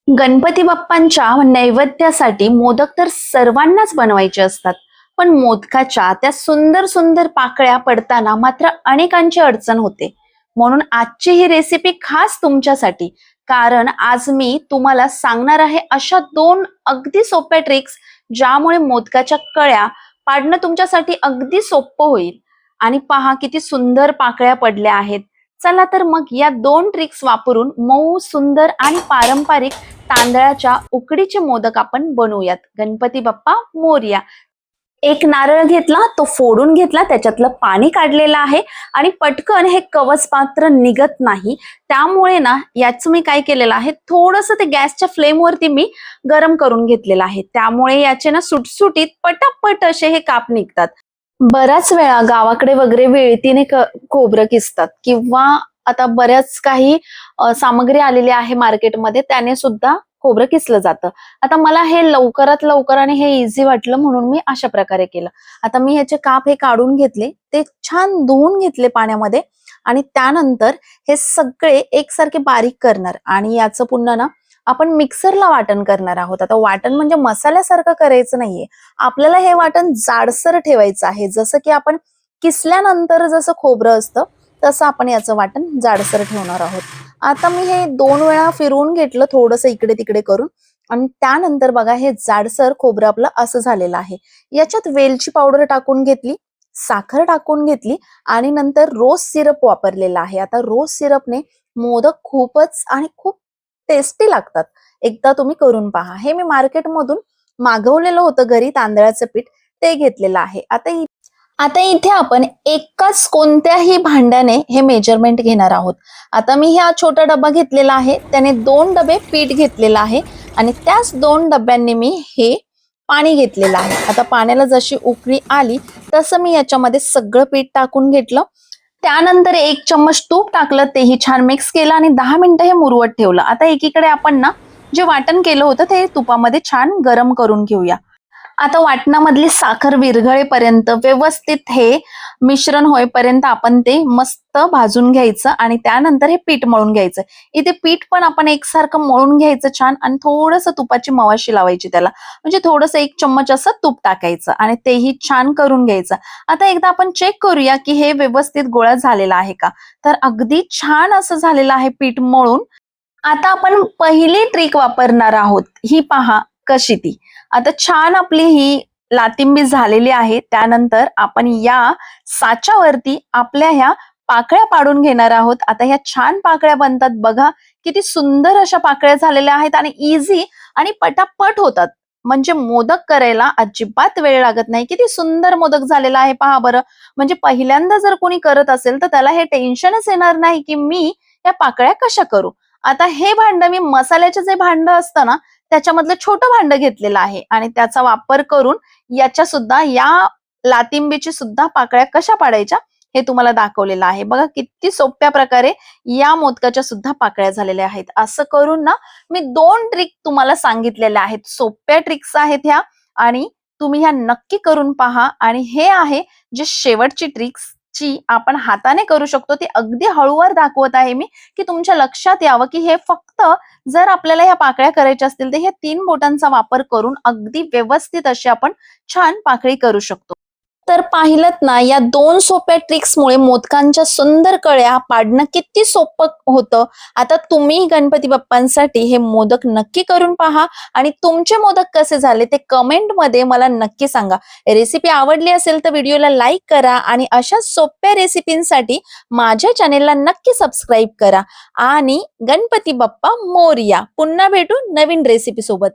गणपती बाप्पांच्या नैवेद्यासाठी मोदक तर सर्वांनाच बनवायचे असतात. पण मोदकाच्या त्या सुंदर सुंदर पाकळ्या पडताना मात्र अनेकांची अडचण होते. म्हणून आजची ही रेसिपी खास तुमच्यासाठी. कारण आज मी तुम्हाला सांगणार आहे अशा दोन अगदी सोप्या ट्रिक्स, ज्यामुळे मोदकाच्या कळ्या पाडणं तुमच्यासाठी अगदी सोपं होईल. आणि पहा किती सुंदर पाकळ्या पडल्या आहेत. चला तर मग या दोन ट्रिक्स वापरून मऊ सुंदर आणि पारंपरिक तांदळाच्या उकडीचे मोदक आपण बनवूयात. गणपती बाप्पा मोरया. एक नारळ घेतला, तो फोडून घेतला, त्याच्यातलं पाणी काढलेलं आहे आणि पटकन हे कवच पात्र निघत नाही. त्यामुळे ना याचं मी काय केलेलं आहे, थोडंसं ते गॅसच्या फ्लेमवरती मी गरम करून घेतलेलं आहे. त्यामुळे याचे ना सुटसुटीत पटापट असे हे काप निघतात. बऱ्याच वेळा गावाकडे वगैरे वेळतीने खोबरं किसतात किंवा आता बऱ्याच काही सामग्री आलेली आहे मार्केटमध्ये, त्याने सुद्धा खोबरं किसलं जातं. आता मला हे लवकरात लवकर आणि हे इझी वाटलं म्हणून मी अशा प्रकारे केलं. आता मी ह्याचे काप हे काढून घेतले, ते छान धुवून घेतले पाण्यामध्ये आणि त्यानंतर हे सगळे एकसारखे बारीक करणार आणि याचं पुन्हा ना आपण मिक्सरला वाटण करणार आहोत. आता वाटण म्हणजे मसाल्यासारखं करायचं नाहीये. आपल्याला हे वाटण जाडसर ठेवायचं आहे. जसं की आपण किसल्यानंतर जसं खोबरं असतं तसं आपण याचं वाटण जाडसर ठेवणार आहोत. आता मी हे 2 वेळा फिरवून घेतलं थोडंसं इकडे तिकडे करून आणि त्यानंतर बघा हे जाडसर खोबरं आपलं असं झालेलं आहे. याच्यात वेलची पावडर टाकून घेतली, साखर टाकून घेतली आणि नंतर रोज सिरप वापरलेला आहे. आता रोज सिरपने मोदक खूपच आणि खूप टेस्टी लागतात. एकदा तुम्ही करून पहा. हे मी मार्केटमधून मागवलेलं होतं घरी तांदळाचं पीठ, ते घेतलेलं आहे. आता इथे आपण एकाच कोणत्याही भांड्याने हे मेजरमेंट घेणार आहोत. आता मी हा छोटा डबा घेतलेला आहे, त्याने 2 डबे पीठ घेतलेलं आहे आणि त्याच 2 डब्यांनी मी हे पाणी घेतलेलं आहे. आता पाण्याला जशी उकळी आली तसं मी याच्यामध्ये सगळं पीठ टाकून घेतलं. त्यानंतर 1 चम्मच तूप टाकलं, तेही छान मिक्स केलं आणि 10 मिनिटं हे मुरवत ठेवलं. आता एकीकडे आपण ना जे वाटण केलं होतं ते तुपामध्ये छान गरम करून घेऊया. आता वाटणामधली साखर विरघळेपर्यंत व्यवस्थित हे मिश्रण होईपर्यंत आपण ते मस्त भाजून घ्यायचं आणि त्यानंतर हे पीठ मळून घ्यायचं. इथे पीठ पण आपण एकसारखं मळून घ्यायचं छान आणि थोडंसं तुपाची मवाशी लावायची त्याला. म्हणजे थोडंसं 1 चम्मच असं तूप टाकायचं आणि तेही छान करून घ्यायचं. आता एकदा आपण चेक करूया की हे व्यवस्थित गोळा झालेला आहे का. तर अगदी छान असं झालेलं आहे पीठ मळून. आता आपण पहिली ट्रिक वापरणार आहोत. ही पहा कशी ती. आता छान आपली ही लातिंबी झालेली आहे. त्यानंतर आपण या साच्यावरती आपल्या ह्या पाकळ्या पाडून घेणार आहोत. आता ह्या छान पाकळ्या बनतात बघा. किती सुंदर अशा पाकळ्या झालेल्या आहेत आणि इझी आणि पटापट होतात. म्हणजे मोदक करायला अजिबात वेळ लागत नाही. किती सुंदर मोदक झालेला आहे पहा बरं. म्हणजे पहिल्यांदा जर कोणी करत असेल तर त्याला हे टेन्शनच येणार नाही की मी या पाकळ्या कशा करू. आता हे भांड मी मसाल्याचे जे भांड असतं ना त्याच्यामधलं छोटं भांड घेतलेलं आहे आणि त्याचा वापर करून याच्या सुद्धा या लातिंबीची सुद्धा पाकळ्या कशा पाडायच्या हे तुम्हाला दाखवलेलं आहे. बघा किती सोप्या प्रकारे या मोदकाच्या सुद्धा पाकळ्या झालेल्या आहेत. असं करून ना मी 2 ट्रिक तुम्हाला सांगितलेल्या आहेत. सोप्या ट्रिक्स आहेत ह्या आणि तुम्ही ह्या नक्की करून पहा. आणि हे आहे जे शेवटची ट्रिक्स जी आपण हाताने करू शकतो, ती अगदी हळूवार दाखवत आहे मी, की तुमच्या लक्षात यावं की हे फक्त जर आपल्याला ह्या पाकळ्या करायच्या असतील तर ह्या 3 बोटांचा वापर करून अगदी व्यवस्थित अशी आपण छान पाकळी करू शकतो. तर पाहिलत ना, या 2 सोप्या ट्रिक्समुळे मोदकांच्या सुंदर कळ्या पाडणं किती सोपं होतं. आता तुम्ही गणपती बाप्पांसाठी हे मोदक नक्की करून पहा आणि तुमचे मोदक कसे झाले ते कमेंटमध्ये मला नक्की सांगा. रेसिपी आवडली असेल तर व्हिडिओला लाईक करा आणि अशा सोप्या रेसिपींसाठी माझ्या चॅनेलला नक्की सबस्क्राईब करा. आणि गणपती बाप्पा मोरया. पुन्हा भेटू नवीन रेसिपी सोबत.